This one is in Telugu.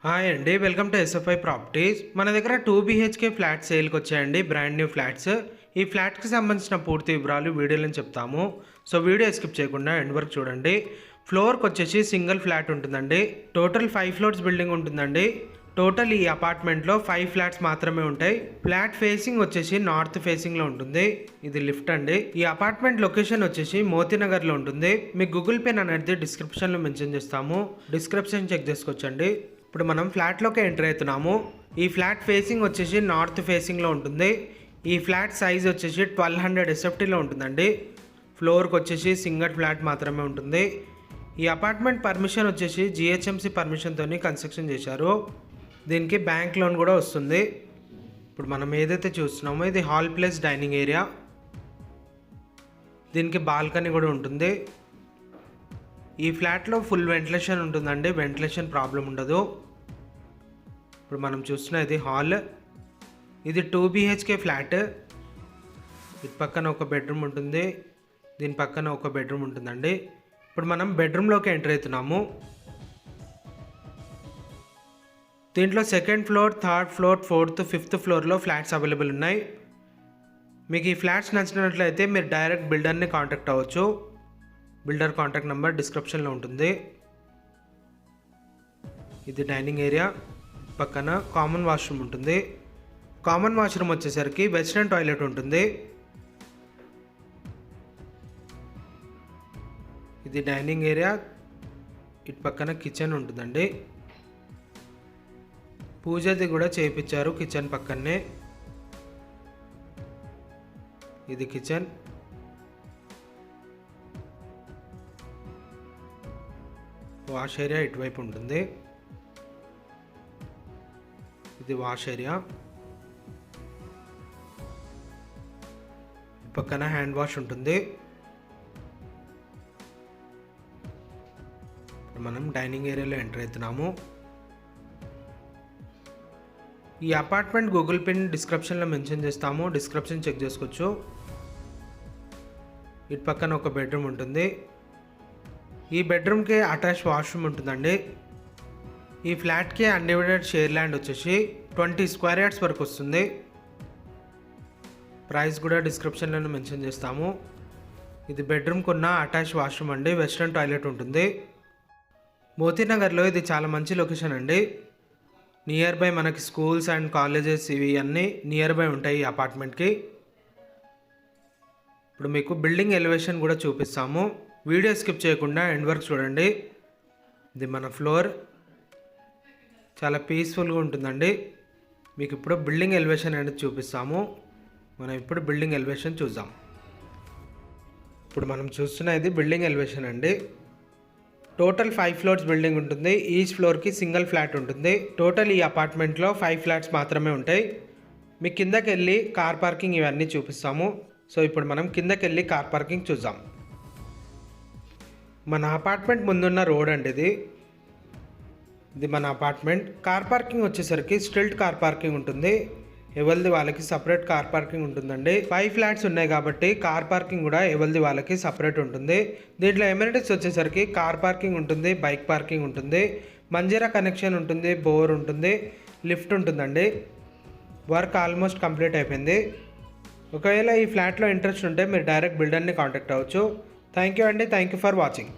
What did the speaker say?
హాయ్ అండి, వెల్కమ్ టు ఎస్ఎఫ్ఐ ప్రాపర్టీస్. మన దగ్గర 2 BHK ఫ్లాట్స్ సేల్కి వచ్చాయండి, బ్రాండ్ న్యూ ఫ్లాట్స్. ఈ ఫ్లాట్కి సంబంధించిన పూర్తి వివరాలు వీడియోలో చెప్తాము. సో వీడియో స్కిప్ చేయకుండా ఎండ్ వరకు చూడండి. ఫ్లోర్కి వచ్చేసి సింగిల్ ఫ్లాట్ ఉంటుందండి. టోటల్ 5 ఫ్లోర్స్ బిల్డింగ్ ఉంటుందండి. టోటల్ ఈ అపార్ట్మెంట్లో 5 ఫ్లాట్స్ మాత్రమే ఉంటాయి. ఫ్లాట్ ఫేసింగ్ వచ్చేసి నార్త్ ఫేసింగ్లో ఉంటుంది. ఇది లిఫ్ట్ అండి. ఈ అపార్ట్మెంట్ లొకేషన్ వచ్చేసి మోతీనగర్లో ఉంటుంది. మీకు గూగుల్ పే అనేది డిస్క్రిప్షన్లో మెన్షన్ చేస్తాము. డిస్క్రిప్షన్ చెక్ చేసుకోవచ్చండి. ఇప్పుడు మనం ఫ్లాట్లోకి ఎంటర్ అవుతున్నాము. ఈ ఫ్లాట్ ఫేసింగ్ వచ్చేసి నార్త్ ఫేసింగ్లో ఉంటుంది. ఈ ఫ్లాట్ సైజ్ వచ్చేసి 1200 SFTలో ఉంటుందండి. ఫ్లోర్కి వచ్చేసి సింగిల్ ఫ్లాట్ మాత్రమే ఉంటుంది. ఈ అపార్ట్మెంట్ పర్మిషన్ వచ్చేసి GHMC పర్మిషన్తో కన్స్ట్రక్షన్ చేశారు. దీనికి బ్యాంక్ లోన్ కూడా వస్తుంది. ఇప్పుడు మనం ఏదైతే చూస్తున్నామో ఇది హాల్ ప్లస్ డైనింగ్ ఏరియా. దీనికి బాల్కనీ కూడా ఉంటుంది. ఈ ఫ్లాట్లో ఫుల్ వెంటిలేషన్ ఉంటుందండి, వెంటిలేషన్ ప్రాబ్లం ఉండదు. ఇప్పుడు మనం చూస్తున్న ఇది హాల్. ఇది 2 BHK ఫ్లాట్. ఇటు పక్కన ఒక బెడ్రూమ్ ఉంటుంది, దీని పక్కన ఒక బెడ్రూమ్ ఉంటుందండి. ఇప్పుడు మనం బెడ్రూమ్లోకి ఎంటర్ అవుతున్నాము. దీంట్లో 2nd floor, 3rd floor, 4th, 5th ఫ్లోర్లో ఫ్లాట్స్ అవైలబుల్ ఉన్నాయి. మీకు ఈ ఫ్లాట్స్ నచ్చినట్లయితే మీరు డైరెక్ట్ బిల్డర్ని కాంటాక్ట్ అవ్వచ్చు. బిల్డర్ కాంటాక్ట్ నెంబర్ డిస్క్రిప్షన్లో ఉంటుంది. ఇది డైనింగ్ ఏరియా. పక్కన కామన్ వాష్రూమ్ ఉంటుంది. కామన్ వాష్రూమ్ వచ్చేసరికి వెస్ట్రన్ టాయిలెట్ ఉంటుంది. ఇది డైనింగ్ ఏరియా. ఇటు పక్కన కిచెన్ ఉంటుందండి. పూజది కూడా చేయించారు కిచెన్ పక్కనే. ఇది కిచెన్. వాష్ ఏరియా ఇటువైపు ఉంటుంది. ఇది వాష్ ఏరియా. పక్కన హ్యాండ్ వాష్ ఉంటుంది. మనం డైనింగ్ ఏరియాలో ఎంటర్ అవుతున్నాము. ఈ అపార్ట్మెంట్ గూగుల్ పిన్ డిస్క్రిప్షన్లో మెన్షన్ చేస్తాము. డిస్క్రిప్షన్ చెక్ చేసుకోవచ్చు. ఇటు పక్కన ఒక బెడ్రూమ్ ఉంటుంది. ఈ బెడ్రూమ్కి అటాచ్ వాష్రూమ్ ఉంటుందండి. ఈ ఫ్లాట్కి అన్డివైడెడ్ షేర్ ల్యాండ్ వచ్చేసి 20 స్క్వేర్ యార్డ్స్ వరకు వస్తుంది. ప్రైస్ కూడా డిస్క్రిప్షన్లో మెన్షన్ చేస్తాము. ఇది బెడ్రూమ్కి ఉన్న అటాచ్ వాష్రూమ్ అండి. వెస్ట్రన్ టాయిలెట్ ఉంటుంది. మోతీనగర్లో ఇది చాలా మంచి లొకేషన్ అండి. నియర్ బై మనకి స్కూల్స్ అండ్ కాలేజెస్ ఇవి అన్నీ నియర్ బై ఉంటాయి ఈ అపార్ట్మెంట్కి. ఇప్పుడు మీకు బిల్డింగ్ ఎలివేషన్ కూడా చూపిస్తాము. వీడియో స్కిప్ చేయకుండా ఎండ్ వరకు చూడండి. ఇది మన ఫ్లోర్. చాలా పీస్ఫుల్గా ఉంటుందండి. మీకు ఇప్పుడు బిల్డింగ్ ఎలివేషన్ అనేది చూపిస్తాము. మనం ఇప్పుడు బిల్డింగ్ ఎలివేషన్ చూద్దాం. ఇప్పుడు మనం చూస్తున్న ఇది బిల్డింగ్ ఎలివేషన్ అండి. టోటల్ 5 ఫ్లోర్స్ బిల్డింగ్ ఉంటుంది. ఈచ్ ఫ్లోర్కి సింగిల్ ఫ్లాట్ ఉంటుంది. టోటల్ ఈ అపార్ట్మెంట్లో 5 ఫ్లాట్స్ మాత్రమే ఉంటాయి. మీ కిందకి వెళ్ళి కార్ పార్కింగ్ ఇవన్నీ చూపిస్తాము. సో ఇప్పుడు మనం కిందకి వెళ్ళి కార్ పార్కింగ్ చూద్దాం. మన అపార్ట్మెంట్ ముందున్న రోడ్ అండి ఇది మన అపార్ట్మెంట్. కార్ పార్కింగ్ వచ్చేసరికి స్ట్రిల్ట్ కార్ పార్కింగ్ ఉంటుంది. ఎవరిది వాళ్ళకి సపరేట్ కార్ పార్కింగ్ ఉంటుందండి. 5 ఫ్లాట్స్ ఉన్నాయి కాబట్టి కార్ పార్కింగ్ కూడా ఎవరిది వాళ్ళకి సపరేట్ ఉంటుంది. దీంట్లో ఎమ్యూనిటీస్ వచ్చేసరికి కార్ పార్కింగ్ ఉంటుంది, బైక్ పార్కింగ్ ఉంటుంది, మంజీరా కనెక్షన్ ఉంటుంది, బోర్ ఉంటుంది, లిఫ్ట్ ఉంటుందండి. వర్క్ ఆల్మోస్ట్ కంప్లీట్ అయిపోయింది. ఒకవేళ ఈ ఫ్లాట్లో ఇంట్రెస్ట్ ఉంటే మీరు డైరెక్ట్ బిల్డర్ని కాంటాక్ట్ అవ్వచ్చు. థ్యాంక్ యూ అండి. Thank you for watching.